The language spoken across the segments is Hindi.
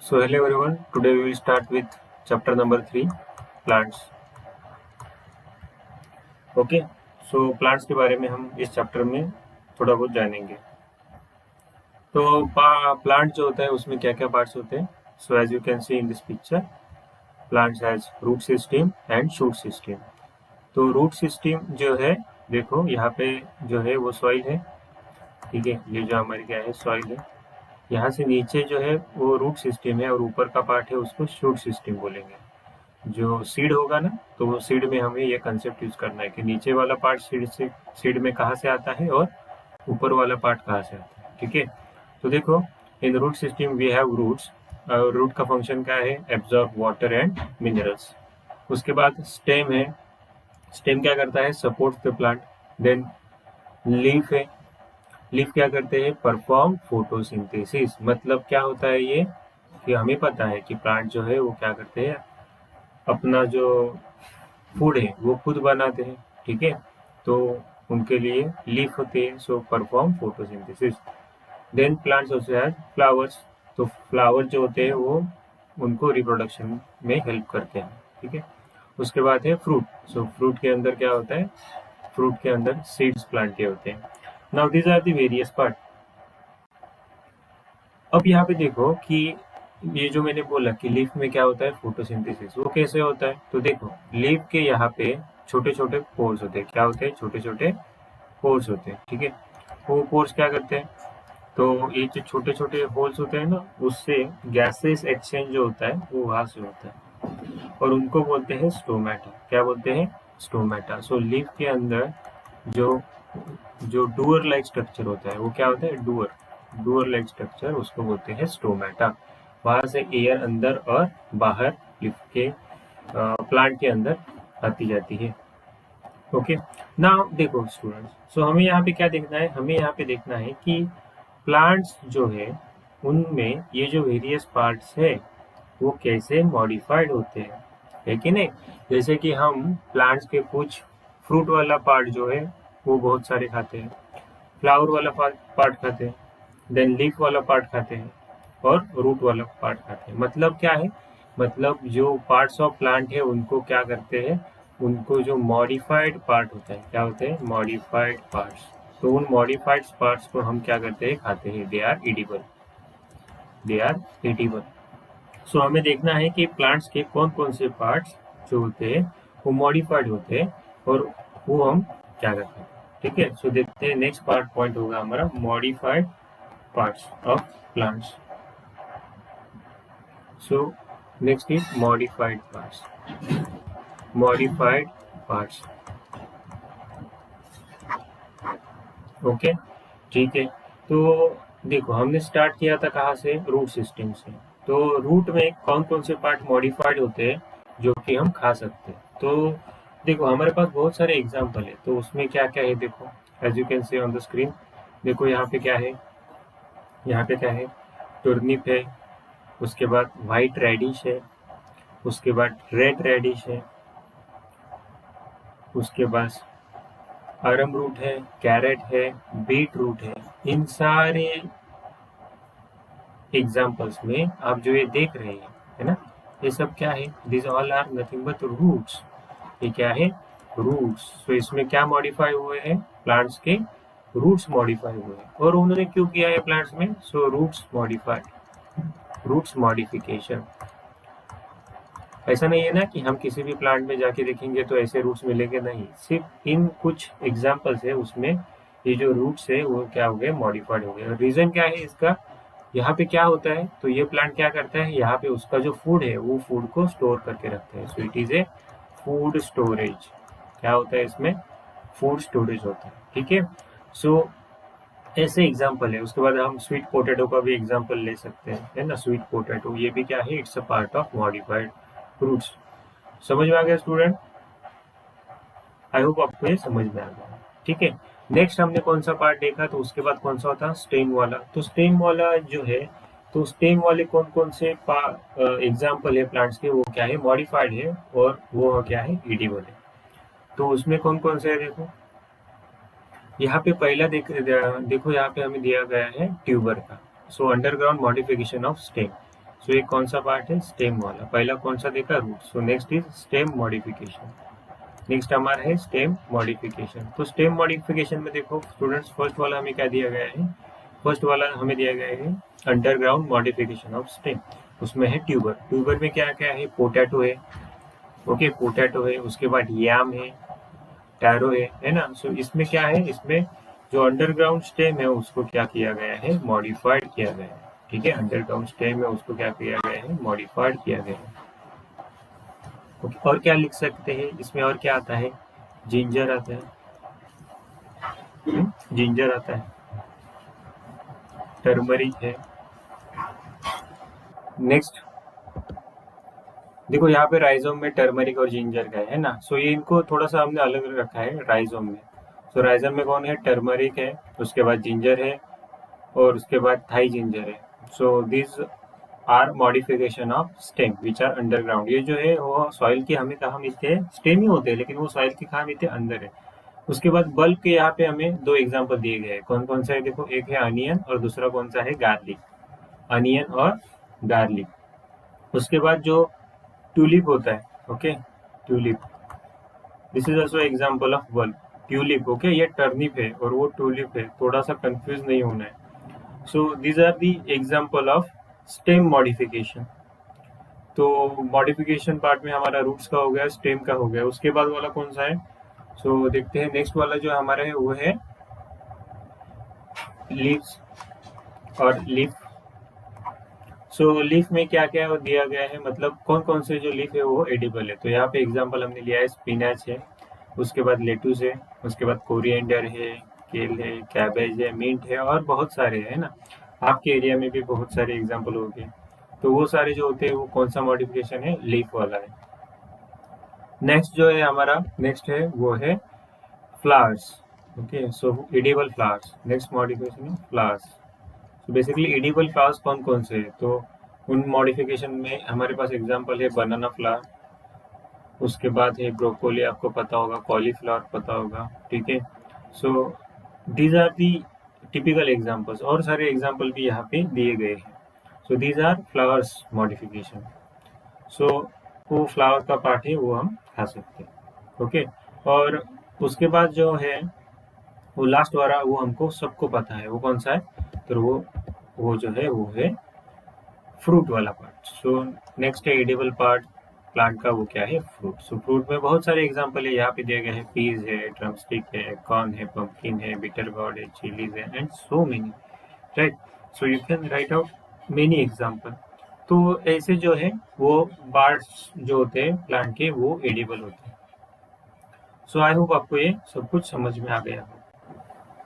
So hello everyone, today we will start with chapter number 3, plants. Okay, so plants के बारे में हम इस चैप्टर में थोड़ा बहुत जानेंगे। तो प्लांट जो होता है उसमें क्या क्या पार्ट्स होते हैं? So as you can see in this picture, plants has root system and shoot system. तो रूट सिस्टम जो है, देखो यहाँ पे जो है वो सॉइल है, ठीक है, ये जो हमारी क्या है सॉइल है। यहाँ से नीचे जो है वो रूट सिस्टम है और ऊपर का पार्ट है उसको शूट सिस्टम बोलेंगे। जो सीड होगा ना, तो वो सीड में हमें ये कंसेप्ट यूज करना है कि नीचे वाला पार्ट सीड में कहाँ से आता है और ऊपर वाला पार्ट कहाँ से आता है, ठीक है। तो देखो, in root system we have roots. Root का फंक्शन क्या है? Absorb water and minerals. उसके बाद स्टेम है, स्टेम क्या करता है? Support the plant. Then leaf है, लीफ क्या करते हैं? Perform photosynthesis. मतलब क्या होता है ये कि हमें पता है कि प्लांट जो है वो क्या करते हैं, अपना जो फूड है वो खुद बनाते हैं, ठीक है। तो उनके लिए लीफ होते हैं, so perform photosynthesis. Then plants also have flowers. तो फ्लावर जो होते हैं वो उनको रिप्रोडक्शन में हेल्प करते हैं, ठीक है। उसके बाद है फ्रूट। सो फ्रूट के अंदर क्या होता है? फ्रूट के अंदर सीड्स प्लांट के होते हैं। Now these are the various part. अब यहाँ पे देखो कि ये जो मैंने बोला कि लीफ में क्या होता है? फोटोसिंथेसिस। वो कैसे होता है? तो देखो, लीफ के यहाँ पे छोटे छोटे पोर्स होते हैं। क्या होते हैं? छोटे छोटे पोर्स होते हैं, ठीक है। वो पोर्स क्या करते हैं? तो ये जो छोटे छोटे होल्स होते हैं ना, उससे गैसेस एक्सचेंज जो होता है वो वहां से होता है और उनको बोलते हैं स्टोमेटा। क्या बोलते हैं? स्टोमेटा। सो लीफ के अंदर जो जो डूअर लाइक स्ट्रक्चर होता है वो क्या होता है? डूअर लाइक स्ट्रक्चर, उसको बोलते हैं स्टोमेटा। वहां से एयर अंदर और बाहर लीफ के प्लांट के अंदर आती जाती है। ओके, नाउ देखो स्टूडेंट्स, सो हमें यहाँ पे क्या देखना है? हमें यहाँ पे देखना है कि प्लांट्स जो है उनमें ये जो वेरियस पार्ट्स है वो कैसे मॉडिफाइड होते हैं, है कि नहीं। जैसे कि हम प्लांट्स के कुछ फ्रूट वाला पार्ट जो है वो बहुत सारे खाते हैं, फ्लावर वाला पार्ट खाते हैं, देन लीफ वाला पार्ट खाते हैं और रूट वाला पार्ट खाते हैं। मतलब क्या है? मतलब जो पार्ट्स ऑफ प्लांट है उनको क्या करते हैं? उनको जो मॉडिफाइड पार्ट होता है, क्या होते हैं? Modified parts. तो उन मॉडिफाइड पार्ट्स को हम क्या करते हैं? खाते हैं। They are edible, they are edible. So हमें देखना है कि प्लांट्स के कौन कौन से पार्ट्स जो होते हैं वो मॉडिफाइड होते हैं और वो हम क्या करते हैं, ठीक है। सो देखते हैं, नेक्स्ट पार्ट पॉइंट होगा हमारा modified parts of plants. So next is modified parts. Modified parts. Okay, ठीक है। तो देखो, हमने स्टार्ट किया था कहाँ से? रूट सिस्टम से। तो रूट में कौन कौन से पार्ट मॉडिफाइड होते हैं जो कि हम खा सकते हैं? तो देखो, हमारे पास बहुत सारे एग्जाम्पल है। तो उसमें क्या क्या है देखो, as you can see on the screen. देखो यहाँ पे क्या है, यहाँ पे क्या है? टुर्निप है, उसके बाद वाइट रेडिश है, उसके बाद रेड रेडिश है, उसके बाद अरम रूट है, कैरेट है, बीट रूट है। इन सारे एग्जाम्पल्स में आप जो ये देख रहे हैं, है ना, ये सब क्या है? This all are nothing but roots. ये क्या है? रूट्स। तो इसमें क्या मॉडिफाई हुए हैं? प्लांट्स के रूट्स मॉडिफाई हुए हैं। और उन्होंने क्यों किया है प्लांट्स में? So roots modified, roots modification. ऐसा नहीं है ना कि हम किसी भी प्लांट में जाके देखेंगे तो ऐसे रूट्स मिलेंगे, नहीं। सिर्फ इन कुछ एग्जाम्पल्स है उसमें ये जो रूट्स है वो क्या हो गए? मॉडिफाइड हो गए। रीजन क्या है इसका? यहाँ पे क्या होता है? तो ये प्लांट क्या करता है? यहाँ पे उसका जो फूड है वो फूड को स्टोर करके रखता है। So it is a food storage. क्या होता है इसमें? फूड स्टोरेज होता है, ठीक है। सो ऐसे एग्जाम्पल है। उसके बाद हम स्वीट पोटैटो का भी एग्जाम्पल ले सकते हैं, है ना। स्वीट पोटैटो ये भी क्या है? It's a part of modified roots. समझ में आ गया स्टूडेंट? आई होप आपको ये समझ में आ गया, ठीक है। नेक्स्ट हमने कौन सा पार्ट देखा? तो उसके बाद कौन सा होता? स्टेम वाला। तो स्टेम वाला जो है, तो स्टेम वाले कौन कौन से एग्जाम्पल है प्लांट्स के? वो क्या है? मॉडिफाइड है और वो क्या है? एडिबल है। तो उसमें कौन कौन से है देखो, यहाँ पे पहला देखो, यहाँ पे हमें दिया गया है ट्यूबर का। सो अंडरग्राउंड मॉडिफिकेशन ऑफ स्टेम। सो ये कौन सा पार्ट है? स्टेम वाला। पहला कौन सा देखा? Root. So next is stem modification. Next हमारा है स्टेम मॉडिफिकेशन। तो स्टेम मॉडिफिकेशन में देखो स्टूडेंट्स, फर्स्ट वाला हमें क्या दिया गया है? फर्स्ट वाला हमें दिया गया है अंडरग्राउंड मॉडिफिकेशन ऑफ स्टेम। उसमें है ट्यूबर। ट्यूबर में क्या क्या है? पोटैटो है, ओके, पोटैटो है, उसके बाद याम है, टैरो है ना। सो इसमें क्या है? इसमें जो अंडरग्राउंड स्टेम है उसको क्या किया गया है? मॉडिफाइड किया गया है। ठीक है, अंडरग्राउंड स्टेम है उसको क्या किया गया है? मॉडिफाइड किया गया है। ओके, और क्या लिख सकते हैं इसमें? और क्या आता है? जिंजर आता है, जिंजर आता है, टर्मरिक है। नेक्स्ट देखो यहाँ पे राइजोम में टर्मरिक और जिंजर का है ना। सो ये इनको थोड़ा सा हमने अलग रखा है राइजोम में। सो राइजोम में कौन है? टर्मरिक है, उसके बाद जिंजर है, और उसके बाद थाई जिंजर है। So this are modification of stem which are underground. ये जो है वो सॉइल की हमें कहाँ मिलते हैं? स्टेम ही होते हैं, लेकिन वो सॉइल की कहाँ मिलते हैं? अंदर है। उसके बाद बल्ब के यहाँ पे हमें दो एग्जांपल दिए गए हैं। कौन कौन सा है? देखो, एक है अनियन और दूसरा कौन सा है? गार्लिक। अनियन और गार्लिक। उसके बाद जो ट्यूलिप होता है, okay, tulip, this is also example of bulb. Tulip, okay, ये टर्निप है और वो ट्यूलिप है, थोड़ा सा कंफ्यूज नहीं होना है। So these are the example of stem modification. तो मॉडिफिकेशन पार्ट में हमारा रूट्स का हो गया, स्टेम का हो गया। उसके बाद वाला कौन सा है? सो देखते हैं नेक्स्ट वाला जो हमारा है वो है लीव्स और लीफ। सो लीफ में क्या क्या दिया गया है, मतलब कौन कौन से जो लीफ है वो एडिबल है। तो यहाँ पे एग्जांपल हमने लिया है स्पिनच है, उसके बाद लेटूस है, उसके बाद कोरिएंडर है, केल है, कैबेज है, मिंट है, और बहुत सारे है ना। आपके एरिया में भी बहुत सारे एग्जाम्पल हो गए। तो वो सारे जो होते हैं वो कौन सा मॉडिफिकेशन है? लीफ वाला है। नेक्स्ट जो है हमारा, नेक्स्ट है वो है फ्लावर्स। ओके, सो एडिबल फ्लावर्स। नेक्स्ट मॉडिफिकेशन है फ्लावर्स। तो बेसिकली एडिबल फ्लावर्स कौन कौन से है? तो उन मॉडिफिकेशन में हमारे पास एग्जांपल है बनाना फ्लावर, उसके बाद है ब्रोकोली, आपको पता होगा, कॉलीफ्लावर पता होगा, ठीक है। So these are the typical examples, और सारे एग्जांपल भी यहाँ पे दिए गए हैं। So these are flowers modification. So वो फ्लावर का पार्ट है वो हम खा सकते हैं, ओके। और उसके बाद जो है वो लास्ट वाला, वो हमको सबको पता है, वो कौन सा है? तो वो जो है वो है फ्रूट वाला पार्ट। सो नेक्स्ट है एडिबल पार्ट प्लांट का, वो क्या है? फ्रूट। सो फ्रूट में बहुत सारे एग्जांपल है यहाँ पे दिए गए हैं। पीज है, ड्रमस्टिक है, कॉर्न है, पंपकिन है, बिटर गॉर्ड है, चिलीज है, and so many, right. So you can write out many example. तो ऐसे जो है वो पार्ट्स जो होते हैं प्लांट के वो एडिबल होते हैं। सो आई होप आपको ये सब कुछ समझ में आ गया हो।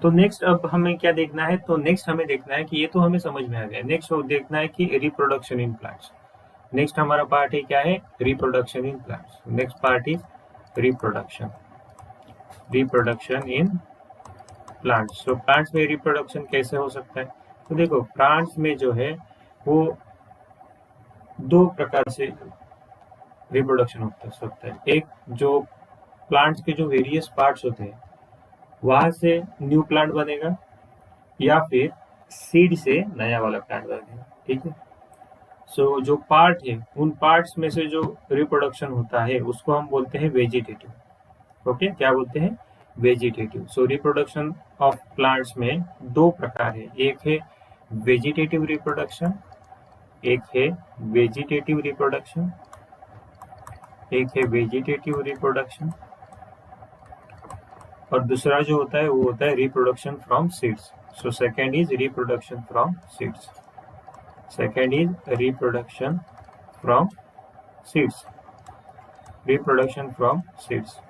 तो नेक्स्ट अब हमें क्या देखना है? तो नेक्स्ट हमें देखना है कि ये तो हमें समझ में आ गया। नेक्स्ट देखना है कि रिप्रोडक्शन इन प्लांट्स। नेक्स्ट हमारा पार्ट है क्या है? Reproduction in plants. Next part is reproduction, reproduction in plants. तो प्लांट्स में रिप्रोडक्शन कैसे हो सकता है? तो देखो प्लांट्स में जो है वो दो प्रकार से रिप्रोडक्शन हो सकता है। एक जो प्लांट्स के जो वेरियस पार्ट्स होते हैं वहां से न्यू प्लांट बनेगा, या फिर सीड से नया वाला प्लांट बनेगा, ठीक है। सो जो पार्ट है उन पार्ट्स में से जो रिप्रोडक्शन होता है उसको हम बोलते हैं वेजिटेटिव। ओके, क्या बोलते हैं? Vegetative. So reproduction of plants में दो प्रकार है, एक है वेजिटेटिव रिप्रोडक्शन, एक है वेजिटेटिव रिप्रोडक्शन, एक है वेजिटेटिव रिप्रोडक्शन, और दूसरा जो होता है वो होता है reproduction from seeds. So second is reproduction from seeds, second is reproduction from seeds, reproduction from seeds.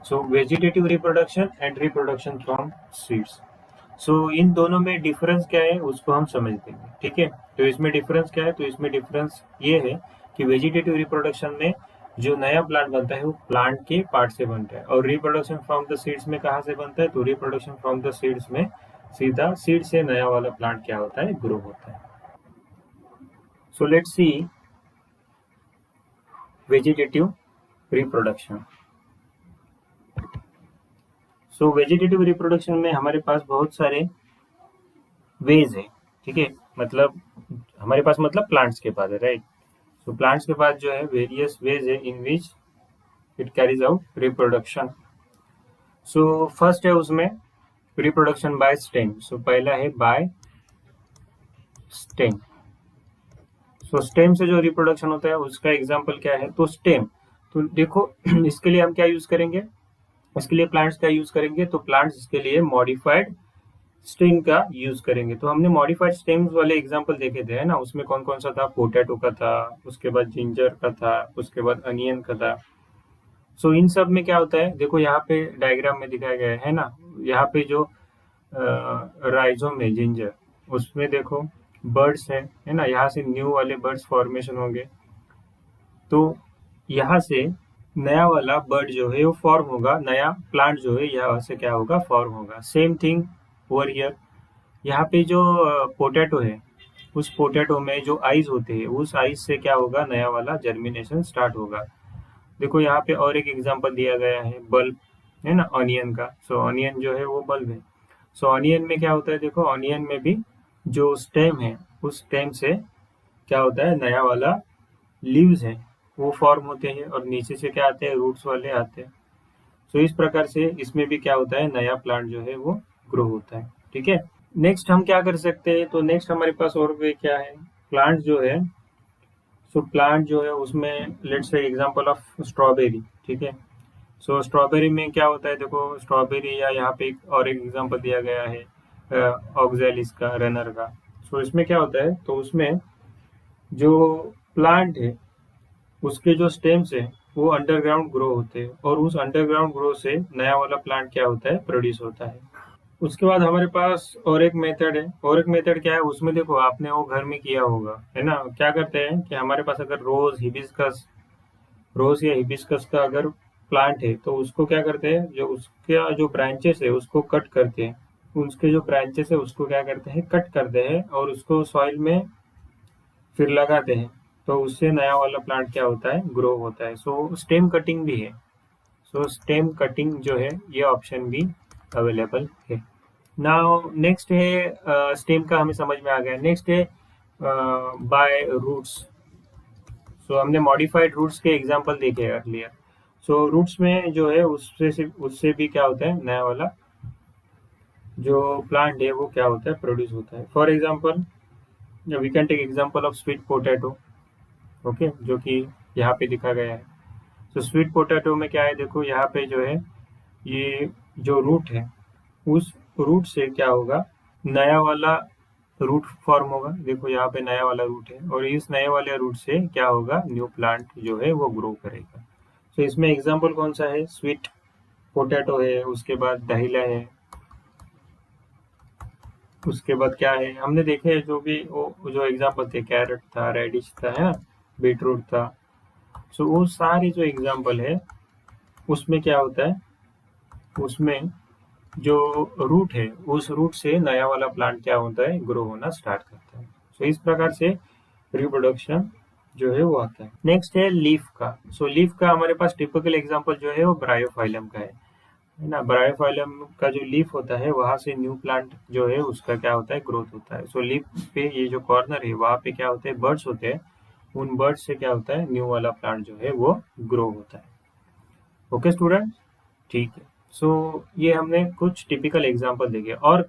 So vegetative reproduction and reproduction from seeds. So इन दोनों में डिफरेंस क्या है उसको हम समझ देंगे, ठीक है। तो इसमें डिफरेंस क्या है? तो इसमें डिफरेंस ये है कि वेजिटेटिव रिप्रोडक्शन में जो नया प्लांट बनता है वो प्लांट के पार्ट से बनता है, और रिप्रोडक्शन फ्रॉम द सीड्स में कहाँ से बनता है? तो रिप्रोडक्शन फ्रॉम द सीड्स में सीधा सीड से नया वाला प्लांट क्या होता है? ग्रो होता है। So let's see vegetative reproduction. So vegetative reproduction में हमारे पास बहुत सारे वेज है, ठीक है। मतलब हमारे पास मतलब प्लांट्स के पास है, राइट। सो प्लांट्स के पास जो है वेरियस वेज है in which it carries out reproduction. So first है उसमें रिप्रोडक्शन बाय स्टेम। सो पहला है बाय स्टेम। सो स्टेम से जो रिप्रोडक्शन होता है उसका एग्जाम्पल क्या है, तो स्टेम। तो देखो इसके लिए हम क्या यूज करेंगे, इसके लिए प्लांट्स का यूज करेंगे, तो प्लांट्स इसके लिए मॉडिफाइड स्टेम का यूज करेंगे। तो हमने मॉडिफाइड स्टेम्स वाले एग्जांपल देखे थे, है ना, उसमें कौन कौन सा था, पोटैटो का था, उसके बाद जिंजर का था, उसके बाद अनियन का था। सो इन सब में क्या होता है, देखो यहाँ पे डायग्राम में दिखाया गया है ना, यहाँ पे जो राइजोम है जिंजर, उसमें देखो बर्ड्स है ना, यहाँ से न्यू वाले बर्ड्स फॉर्मेशन होंगे। तो यहाँ से नया वाला बर्ड जो है वो फॉर्म होगा, नया प्लांट जो है यहाँ से क्या होगा, फॉर्म होगा। सेम थिंग ओवर हियर, यहाँ पे जो पोटैटो है, उस पोटैटो में जो आइज होते हैं, उस आइज से क्या होगा, नया वाला जर्मिनेशन स्टार्ट होगा। देखो यहाँ पे और एक एग्जांपल दिया गया है बल्ब, है ना, ऑनियन का। सो ऑनियन जो है वो बल्ब है। सो ऑनियन में क्या होता है, देखो ऑनियन में भी जो स्टेम है, उस स्टेम से क्या होता है, नया वाला लीव्स है वो फॉर्म होते हैं, और नीचे से क्या आते हैं, रूट्स वाले आते हैं। सो इस प्रकार से इसमें भी क्या होता है, नया प्लांट जो है वो ग्रो होता है। ठीक है। नेक्स्ट हम क्या कर सकते हैं, तो नेक्स्ट हमारे पास और भी क्या है, प्लांट जो है। सो प्लांट जो है उसमें let's say example of strawberry. ठीक है। सो स्ट्रॉबेरी में क्या होता है, देखो स्ट्रॉबेरी, या यहाँ पे एक और एक एग्जांपल दिया गया है ऑक्जेलिस का, रनर का। सो इसमें क्या होता है, तो उसमें जो प्लांट है उसके जो स्टेम्स है वो अंडरग्राउंड ग्रो होते हैं, और उस अंडरग्राउंड ग्रो से नया वाला प्लांट क्या होता है, प्रोड्यूस होता है। उसके बाद हमारे पास और एक मेथड है, और एक मेथड क्या है, उसमें देखो आपने वो घर में किया होगा, है ना। क्या करते हैं कि हमारे पास अगर रोज या हिबिस्कस का अगर प्लांट है, तो उसको क्या करते हैं, जो उसका जो ब्रांचेस है उसको कट करते हैं, उसके जो ब्रांचेस है उसको क्या करते हैं, कट करते हैं, और उसको सॉइल में फिर लगाते हैं। तो उससे नया वाला प्लांट क्या होता है, ग्रो होता है। सो स्टेम कटिंग भी है। सो स्टेम कटिंग जो है ये ऑप्शन भी अवेलेबल है। नाउ नेक्स्ट है स्टेम का हमें समझ में आ गया। नेक्स्ट है बाय रूट्स। सो हमने मॉडिफाइड रूट्स के एग्जांपल देखे अर्लियर। सो रूट्स में जो है उससे भी क्या होता है, नया वाला जो प्लांट है वो क्या होता है, प्रोड्यूस होता है। For example we can take example of sweet potato. Okay, जो कि यहाँ पे दिखा गया है। तो स्वीट पोटैटो में क्या है, देखो यहाँ पे जो है ये जो रूट है, उस रूट से क्या होगा, नया वाला रूट फॉर्म होगा। देखो यहाँ पे नया वाला रूट है, और इस नए वाले रूट से क्या होगा, न्यू प्लांट जो है वो ग्रो करेगा। तो इसमें एग्जांपल कौन सा है, स्वीट पोटैटो है, उसके बाद दहिला है, उसके बाद क्या है, हमने देखे जो भी वो जो एग्जांपल थे, कैरेट था, रेडिश था, है ना, बीटरूट था। सो वो सारी जो एग्जांपल है उसमें क्या होता है, उसमें जो रूट है उस रूट से नया वाला प्लांट क्या होता है, ग्रो होना स्टार्ट करता है। सो इस प्रकार से रिप्रोडक्शन जो है वो आता है। नेक्स्ट है लीफ का। सो लीफ का हमारे पास टिपिकल एग्जांपल जो है वो ब्रायोफाइलम का है ना। ब्रायोफाइलम का जो लीफ होता है वहां से न्यू प्लांट जो है उसका क्या होता है, ग्रोथ होता है। सो लीफ पे ये जो कॉर्नर है वहां पे क्या होते हैं, बर्ड्स होते हैं, उन बर्ड्स से क्या होता है, न्यू वाला प्लांट जो है वो ग्रो होता है। ओके स्टूडेंट, ठीक है। सो ये हमने कुछ टिपिकल एग्जांपल देखे, और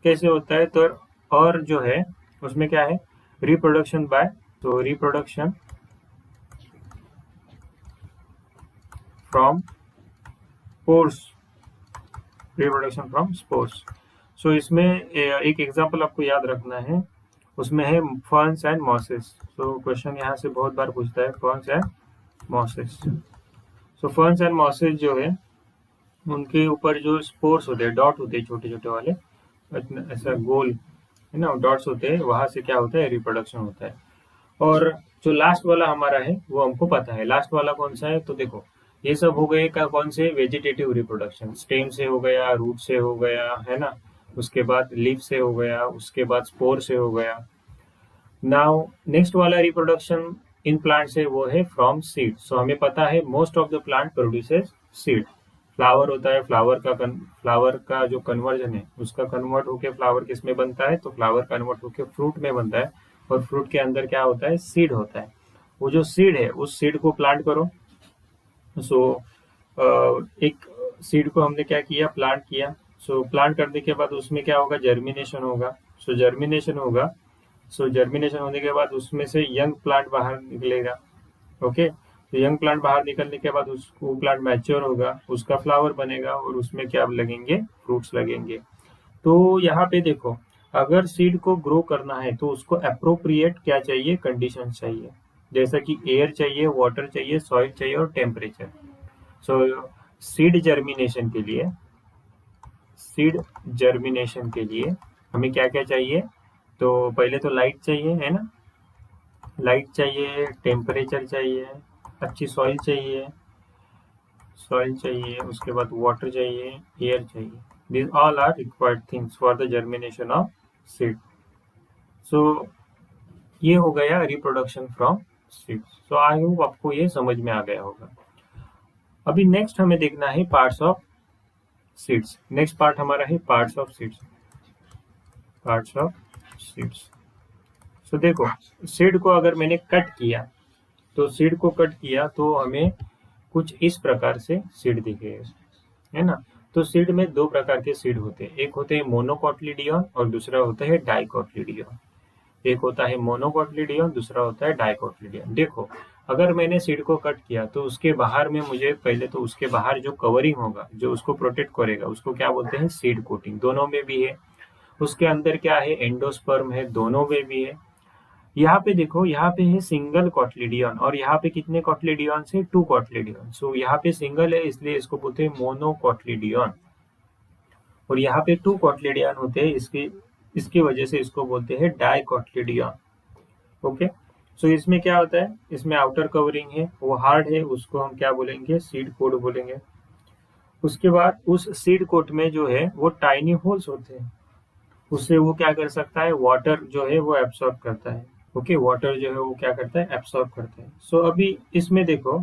कैसे होता है, तो और जो है उसमें क्या है, रिप्रोडक्शन बाय, तो reproduction from pores, reproduction from spores. So इसमें एक एग्जांपल आपको याद रखना है, उसमें है ferns and mosses. So question यहाँ से बहुत बार पूछता है, ferns and mosses. So ferns and mosses जो है उनके ऊपर जो स्पोर्स होते हैं, डॉट होते हैं छोटे छोटे वाले, ऐसा गोल, है ना, डॉट्स होते हैं, वहां से क्या होता है, रिप्रोडक्शन होता है। और जो लास्ट वाला हमारा है वो हमको पता है, लास्ट वाला कौन सा है, तो देखो ये सब हो गए का कौन से, वेजिटेटिव रिप्रोडक्शन, स्टेम से हो गया, रूट से हो गया, है ना, उसके बाद लीफ से हो गया, उसके बाद स्पोर से हो गया। नाउ नेक्स्ट वाला रिप्रोडक्शन इन प्लांट से वो है फ्रॉम सीड। सो हमें पता है most of the plant produces seed. Flower होता है, फ्लावर का जो कन्वर्जन है उसका कन्वर्ट होके फ्लावर किस में बनता है, तो फ्लावर कन्वर्ट होके फ्रूट में बनता है, और फ्रूट के अंदर क्या होता है, सीड होता है। वो जो सीड है उस सीड को प्लांट करो। सो एक सीड को हमने क्या किया, प्लांट किया। सो प्लांट करने के बाद उसमें क्या होगा, जर्मिनेशन होगा। जर्मिनेशन होगा। जर्मिनेशन होने के बाद उसमें से यंग प्लांट बाहर निकलेगा। ओके, तो यंग प्लांट बाहर निकलने के बाद उसको प्लांट मैच्योर होगा, उसका फ्लावर बनेगा और उसमें क्या लगेंगे, फ्रूट्स लगेंगे। तो यहाँ पे देखो, अगर सीड को ग्रो करना है तो उसको अप्रोप्रिएट क्या चाहिए, कंडीशन चाहिए। जैसा कि एयर चाहिए, वाटर चाहिए, सॉइल चाहिए और टेम्परेचर। सो सीड जर्मिनेशन के लिए सीड जर्मिनेशन के लिए हमें क्या क्या चाहिए, तो पहले तो लाइट चाहिए, है ना। लाइट चाहिए, टेम्परेचर चाहिए, अच्छी सॉइल चाहिए, उसके बाद वाटर चाहिए, एयर चाहिए। these all are required things for the germination of seed. So ये हो गया reproduction from seeds. So I hope आपको ये समझ में आ गया होगा। अभी नेक्स्ट हमें देखना है parts of seeds. Next part हमारा है parts of seeds. Parts of seeds. So देखो, सीड को अगर मैंने कट किया, तो सीड को कट किया तो हमें कुछ इस प्रकार से सीड दिखेगा, है ना। तो सीड में दो प्रकार के सीड होते हैं, एक होते हैं मोनोकोटिलिडन और दूसरा होता है डाइकोटिलिडन। एक होता है मोनोकोटिलिडन, दूसरा होता है डाइकोटिलिडन। देखो, अगर मैंने सीड को कट किया तो उसके बाहर में मुझे पहले तो उसके बाहर जो कवरिंग होगा, जो उसको प्रोटेक्ट करेगा, उसको क्या बोलते हैं, सीड कोटिंग। दोनों में भी है। उसके अंदर क्या है, एंडोस्पर्म है, दोनों में भी है। यहाँ पे देखो, यहाँ पे है सिंगल कॉटलीडियन और यहाँ पे कितने कॉटलीडियन है, टू कॉटलीडियन। सो यहाँ पे सिंगल है इसलिए इसको बोलते हैं मोनोकॉटलीडियन, और यहाँ पे टू कॉटलीडियन होते हैं, इसकी इसकी वजह से इसको बोलते हैं डाइकॉटलीडियन। ओके, सो इसमें क्या होता है, इसमें आउटर कवरिंग है वो हार्ड है, उसको हम क्या बोलेंगे, सीड कोट बोलेंगे। उसके बाद उस सीड कोट में जो है वो टाइनी होल्स होते हैं, उससे वो क्या कर सकता है, वाटर जो है वो एब्सॉर्ब करता है। ओके, वाटर जो है वो क्या करता है, एब्सॉर्ब करता है। सो अभी इसमें देखो,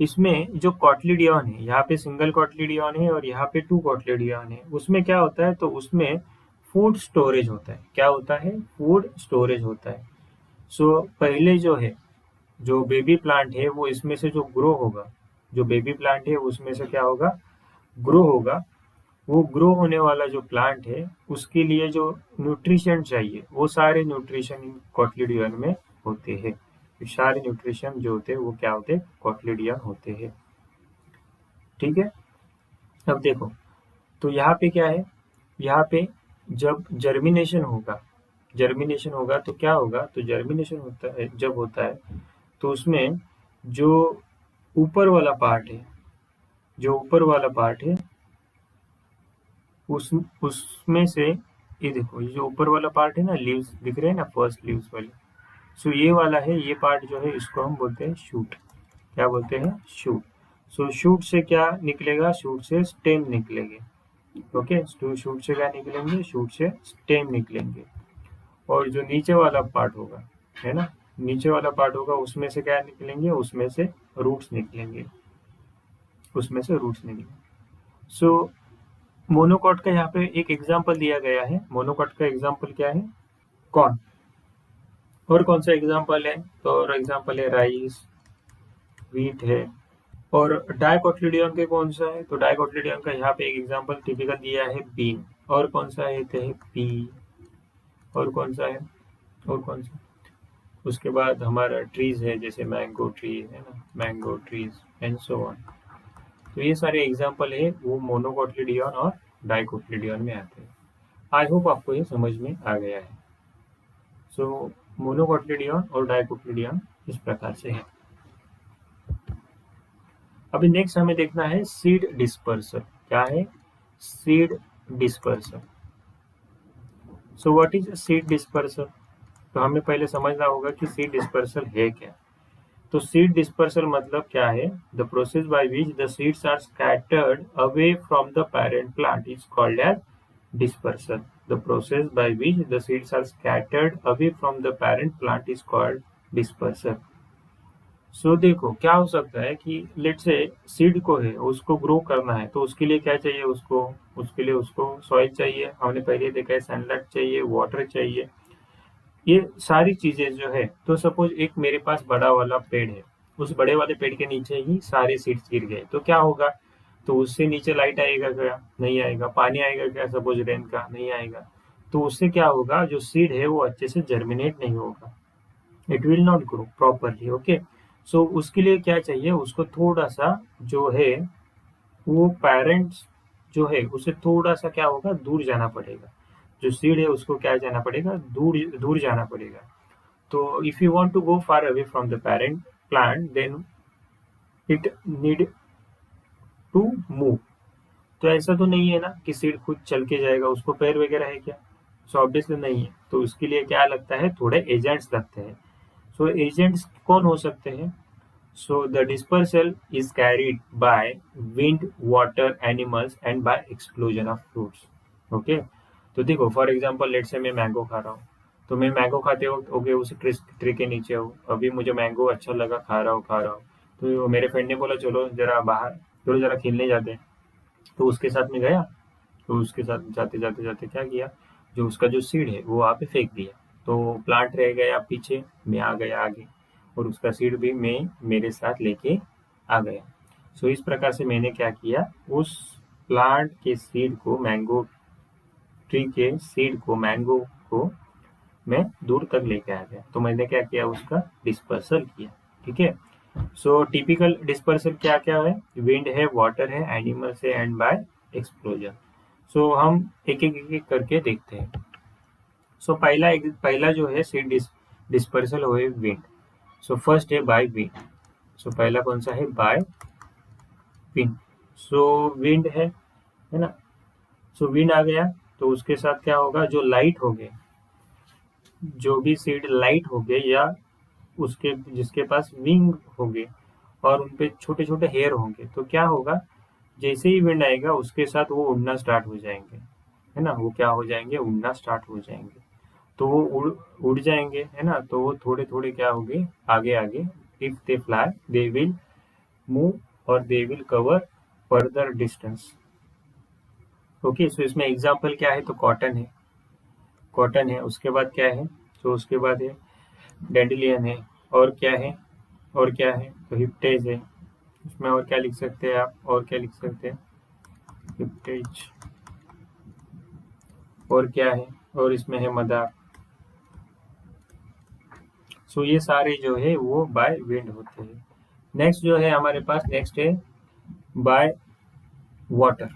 इसमें जो कॉटलीडियन है, यहाँ पे सिंगल कॉटलीडियन है और यहाँ पे टू कॉटलीडियन है, उसमें क्या होता है, तो उसमें फूड स्टोरेज होता है। क्या होता है, फूड स्टोरेज होता है। सो पहले जो है, जो बेबी प्लांट है वो इसमें से जो ग्रो होगा, जो बेबी प्लांट है उसमें से क्या होगा, ग्रो होगा। वो ग्रो होने वाला जो प्लांट है उसके लिए जो न्यूट्रिशन चाहिए, वो सारे न्यूट्रिशन इन कॉटलीडियन में होते हैं। ये सारे न्यूट्रिशन जो होते हैं वो क्या होते हैं, कॉटलीडियन होते हैं। ठीक है। अब देखो, तो यहाँ पे क्या है, यहाँ पे जब जर्मिनेशन होगा तो क्या होगा, तो जर्मिनेशन होता है, जब होता है तो उसमें जो ऊपर वाला पार्ट है, जो ऊपर वाला पार्ट है उस उसमें से, ये देखो, ये जो ऊपर वाला पार्ट है ना, लीव्स दिख रहे हैं ना, फर्स्ट लीव्स वाले। सो ये वाला है, ये पार्ट जो है इसको हम बोलते हैं शूट। क्या बोलते हैं, शूट। सो शूट से क्या निकलेगा, शूट से स्टेम निकलेंगे। ओके, तो शूट से क्या निकलेंगे, शूट से स्टेम निकलेंगे। और जो नीचे वाला पार्ट होगा, है ना, नीचे वाला पार्ट होगा, उसमें से क्या निकलेंगे, उसमें से रूट्स निकलेंगे, उसमें से रूट्स निकलेंगे। सो मोनोकॉट का यहाँ पे एक एग्जाम्पल दिया गया है। मोनोकॉट का एग्जाम्पल क्या है, कॉर्न। और कौन सा एग्जाम्पल है, तो और एग्जाम्पल है राइस, व्हीट है। और डाइकोटिलिडन के कौन सा है, तो डाइकोटिलिडन का यहाँ पे एक एग्जाम्पल टिपिकल दिया है बीन। और कौन सा है, तो है पी। और कौन सा है, और कौन सा, उसके बाद हमारा ट्रीज है, जैसे मैंगो ट्री है ना, mango trees and so on. तो ये सारे एग्जाम्पल है वो मोनोकोटिलिडन और डाइकोटिलिडन में आते हैं। आई होप आपको ये समझ में आ गया है। सो मोनोकोटिलिडन और डाइकोटिलिडन इस प्रकार से है। अभी नेक्स्ट हमें देखना है सीड डिस्पर्सल। क्या है, seed dispersal. So what is seed dispersal, तो हमें पहले समझना होगा कि सीड डिस्पर्सल है क्या। तो सीड डिस्पर्सल मतलब क्या है, the process by which the seeds are scattered away from the parent plant is called as dispersal. The process by which the seeds are scattered away from the parent plant is called dispersal. So देखो, क्या हो सकता है कि लेट से सीड को है उसको ग्रो करना है, तो उसके लिए क्या चाहिए, उसके लिए उसको सॉइल चाहिए, हमने पहले देखा है, सनलाइट चाहिए, वाटर चाहिए। ये सारी चीजें जो है, तो सपोज एक मेरे पास बड़ा वाला पेड़ है, उस बड़े वाले पेड़ के नीचे ही सारे सीड्स गिर गए, तो क्या होगा? तो उससे नीचे लाइट आएगा क्या? नहीं आएगा। पानी आएगा क्या सपोज रेन का? नहीं आएगा। तो उससे क्या होगा? जो सीड है वो अच्छे से जर्मिनेट नहीं होगा, it will not grow properly. Okay, so उसके लिए क्या चाहिए? उसको थोड़ा सा जो है वो पेरेंट्स जो है उसे थोड़ा सा क्या होगा? दूर जाना पड़ेगा। जो सीड है उसको क्या जाना पड़ेगा? दूर दूर जाना पड़ेगा। तो if you want to go far away from the parent plant, then it need to move. तो ऐसा तो नहीं है ना कि सीड खुद चल के जाएगा, उसको पैर वगैरह है क्या? सो ऑब्वियसली नहीं है। तो उसके लिए क्या लगता है? थोड़े एजेंट्स लगते हैं। सो एजेंट्स कौन हो सकते हैं? So the dispersal is carried by wind, water, animals and by explosion of fruits. Okay? तो देखो फॉर एग्जांपल लेट से मैं मैंगो खा रहा हूँ, तो मैं मैंगो खाते वक्त ओके उस ट्री के नीचे हूँ, अभी मुझे मैंगो अच्छा लगा, खा रहा हूँ। तो मेरे फ्रेंड ने बोला चलो जरा बाहर, चलो जरा खेलने जाते हैं। तो उसके साथ में गया, तो उसके साथ जाते जाते जाते क्या किया? जो उसका जो सीड है वो वहाँ पे फेंक दिया। तो प्लांट रह गया पीछे, मैं आ गया आगे, और उसका सीड भी मैं मेरे साथ लेके आ गया। सो इस प्रकार से मैंने क्या किया? उस प्लांट के सीड को, मैंगो ट्री के सीड को, मैंगो को मैं दूर तक लेके आ गया। तो मैंने क्या किया? उसका डिस्पर्सल किया। ठीक है। सो टिपिकल डिस्पर्सल क्या क्या है? विंड है, वाटर है, एनिमल्स है एंड बाय एक्सप्लोजन। सो हम एक एक करके देखते हैं। सो पहला जो है सीड डिस्पर्सल हो विंड। सो फर्स्ट है बाय विंड। सो पहला कौन सा है? By wind. सो विंड है ना? सो विंड आ गया, तो उसके साथ क्या होगा? जो लाइट हो गए, जो भी सीड लाइट हो गए, या उसके जिसके पास विंग होंगे और उनपे छोटे छोटे हेयर होंगे, तो क्या होगा? जैसे ही विंड आएगा उसके साथ वो उड़ना स्टार्ट हो जाएंगे, है ना? वो क्या हो जाएंगे? उड़ना स्टार्ट हो जाएंगे। तो वो उड़ जाएंगे, है ना? तो वो थोड़े थोड़े क्या होंगे? आगे आगे, if they fly they will move और they will cover further distance. Okay, so इसमें एग्जाम्पल क्या है? तो कॉटन है, कॉटन है। उसके बाद क्या है? तो उसके बाद है डेंडिलियन है। और क्या है? और क्या है? तो हिप्टेज है। इसमें और क्या लिख सकते हैं आप? और क्या लिख सकते हैं? हिप्टेज। और क्या है? और इसमें है मदार। सो ये सारे जो है वो बाय विंड होते हैं। नेक्स्ट जो है हमारे पास, नेक्स्ट है by water.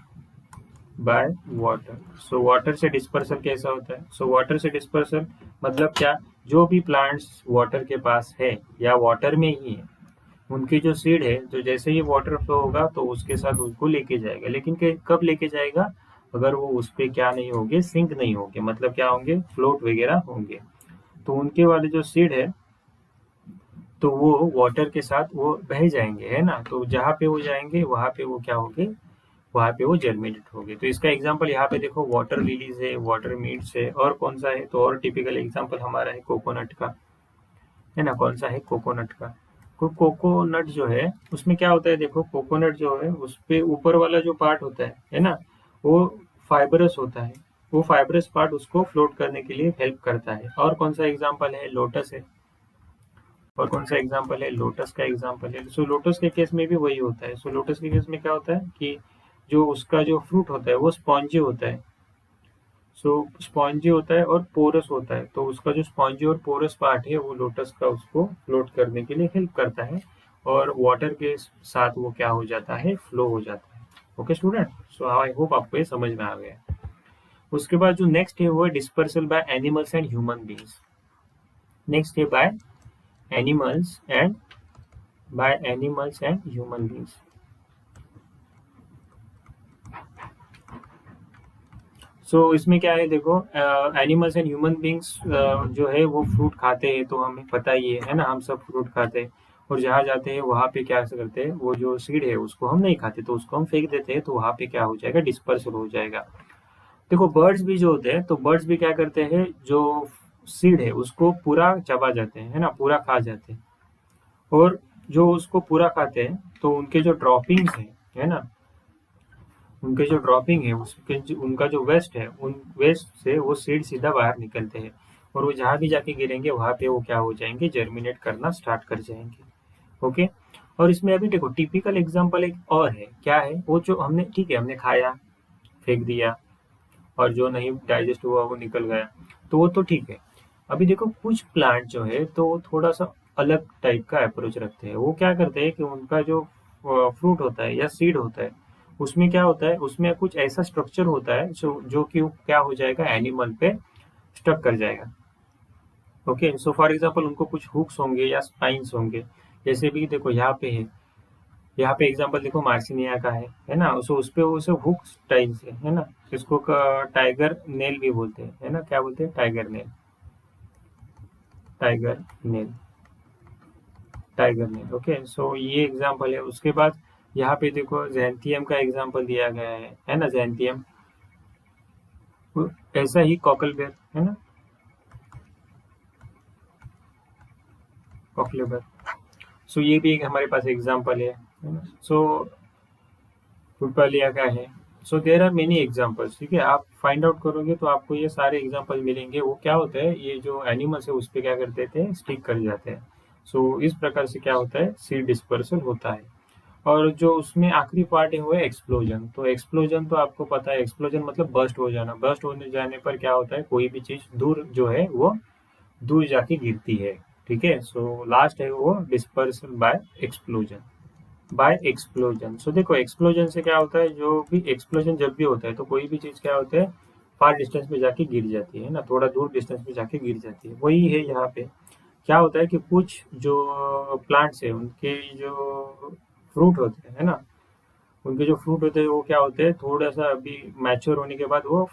By water. So water से डिस्पर्सल कैसा होता है? सो वाटर से डिस्पर्सल मतलब क्या? जो भी प्लांट्स वाटर के पास है या वाटर में ही है, उनकी जो सीड है, तो जैसे ही वाटर फ्लो होगा तो उसके साथ उसको लेके जाएगा। लेकिन कब लेके जाएगा? अगर वो उस पे क्या नहीं होंगे? सिंक नहीं होंगे, मतलब क्या होंगे? फ्लोट वगैरह होंगे। तो उनके वाले जो सीड है, तो वो वाटर के साथ वो बह जाएंगे, है ना? तो जहाँ पे वो जाएंगे वहाँ पे वो क्या होंगे? वहाँ पे वो जर्मिनेट होंगे। तो इसका एग्जांपल यहाँ पे देखो, वाटर लिलीज है, वाटर मीट्स है, और कौन सा है? तो और टिपिकल एग्जांपल हमारा है कोकोनट का, है ना? कौन सा है? कोकोनट का। कोकोनट जो है उसमें क्या होता है? देखो कोकोनट जो है उस पे ऊपर वाला जो पार्ट होता है ना, वो फाइबरस होता है। वो फाइबरस पार्ट उसको फ्लोट करने के लिए हेल्प करता है। और कौन सा एग्जांपल है? लोटस है। और कौन सा एग्जांपल है? लोटस का एग्जांपल है। सो लोटस के केस में भी वही होता है। सो लोटस के केस में क्या होता है कि जो उसका जो फ्रूट होता है वो स्पॉन्जी होता है। सो स्पॉन्जी होता है और पोरस होता है। तो उसका जो स्पॉन्जी और पोरस पार्ट है वो लोटस का उसको फ्लोट करने के लिए हेल्प करता है, और वाटर के साथ वो क्या हो जाता है? फ्लो हो जाता है। Okay student, so I hope आपको ये समझ में आ गया। उसके बाद जो नेक्स्ट है वो है dispersal by animals and human beings. Next है by animals and human beings. So इसमें क्या है? देखो एनिमल्स एंड ह्यूमन बींग्स जो है वो फ्रूट खाते हैं, तो हमें पता ही है ना? हम सब फ्रूट खाते हैं, और जहाँ जाते हैं वहाँ पे क्या करते हैं? वो जो सीड है उसको हम नहीं खाते, तो उसको हम फेंक देते हैं। तो वहाँ पे क्या हो जाएगा? डिस्पर्सल हो जाएगा। देखो बर्ड्स भी जो होते हैं, तो बर्ड्स भी क्या करते हैं? जो सीड है उसको पूरा चबा जाते हैं, है ना? पूरा खा जाते हैं। और जो उसको पूरा खाते हैं तो उनके जो ड्रॉपिंग्स है ना, उनके जो ड्रॉपिंग है उसके उनका जो वेस्ट है, उन वेस्ट से वो सीड सीधा बाहर निकलते हैं। और वो जहाँ भी जाके गिरेंगे वहाँ पे वो क्या हो जाएंगे, जर्मिनेट करना स्टार्ट कर जाएंगे। ओके। और इसमें अभी देखो टिपिकल एग्जांपल एक और है, क्या है वो, जो हमने ठीक है हमने खाया, फेंक दिया, और जो नहीं डाइजेस्ट हुआ वो निकल गया, तो वो तो ठीक है। अभी देखो कुछ प्लांट जो है तो वो थोड़ा सा अलग टाइप का अप्रोच रखते हैं। वो क्या करते हैं कि उनका जो फ्रूट होता है या सीड होता है, उसमें क्या होता है, उसमें कुछ ऐसा स्ट्रक्चर होता है जो कि वो क्या हो जाएगा, एनिमल पे स्टक कर जाएगा। ओके, सो फॉर एग्जांपल उनको कुछ हुक्स होंगे या स्पाइन्स होंगे। जैसे भी देखो यहाँ पे है, यहाँ पे एग्जांपल देखो मार्सिनिया का है ना, सो उस पे वो सब हुक टाइल्स है ना। इसको टाइगर नेल भी बोलते हैं, है ना, क्या बोलते हैं, tiger nail, tiger nail, tiger nail. Okay, so ये एग्जांपल है। उसके बाद यहाँ पे देखो जैंथियम का एग्जांपल दिया गया है ना, जैंथियम। ऐसा ही कॉकलबेर, है ना, कॉकलेबर। सो ये भी एक हमारे पास एग्जांपल है ना। सो पुष्पालिया का है। सो देर आर मेनी एग्जाम्पल्स, ठीक है, आप फाइंड आउट करोगे तो आपको ये सारे एग्जाम्पल मिलेंगे। वो क्या होता है, ये जो एनिमल्स है उस पर क्या कर देते हैं, स्टिक कर जाते हैं। सो इस प्रकार से क्या होता है, सीड डिस्पर्सल होता है। और जो उसमें आखिरी पार्ट है वो है एक्सप्लोजन। तो एक्सप्लोजन तो आपको पता है, एक्सप्लोजन मतलब बर्स्ट हो जाना। बर्स्ट होने जाने पर क्या होता है, कोई भी चीज दूर जो है वो दूर जाके गिरती है। ठीक है, सो लास्ट है वो dispersal by explosion, by explosion. So देखो एक्सप्लोजन से क्या होता है, जो भी एक्सप्लोजन जब भी होता है तो कोई भी चीज क्या होता है, फार डिस्टेंस पे जाके गिर जाती है ना, थोड़ा दूर डिस्टेंस पे जाके गिर जाती है। वही है यहाँ पे। क्या होता है कि कुछ जो प्लांट्स है उनके जो फ्रूट होते हैं, है ना, उनके जो फ्रूट होते हैं वो क्या होते हैं, थोड़ा सा अभी मैच्योर होने के बाद वो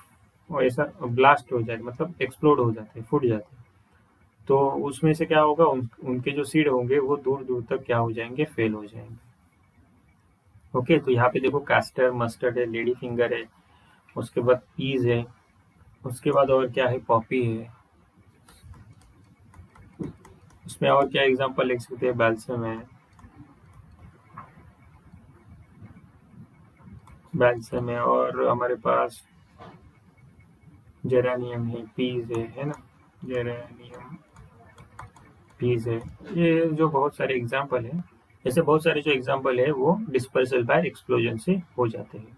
ऐसा ब्लास्ट हो जाए, मतलब एक्सप्लोड हो जाते हैं, फूट जाते हैं। तो उसमें से क्या होगा, उनके जो सीड होंगे वो दूर दूर तक क्या हो जाएंगे, फेल हो जाएंगे। ओके, तो यहाँ पे देखो कैस्टर मस्टर्ड है, लेडी फिंगर है, उसके बाद पीज है, उसके बाद और क्या है, पॉपी है। उसमें और क्या एग्जांपल लिख सकते हैं, बैल्सम है, बैल्सम है, और हमारे पास जेरानियम है, पीज है ना, जेरानियम, पीज है। ये जो बहुत सारे एग्जांपल है, ऐसे बहुत सारे जो एग्जांपल है वो डिस्पर्सल बाय एक्सप्लोजन से हो जाते हैं।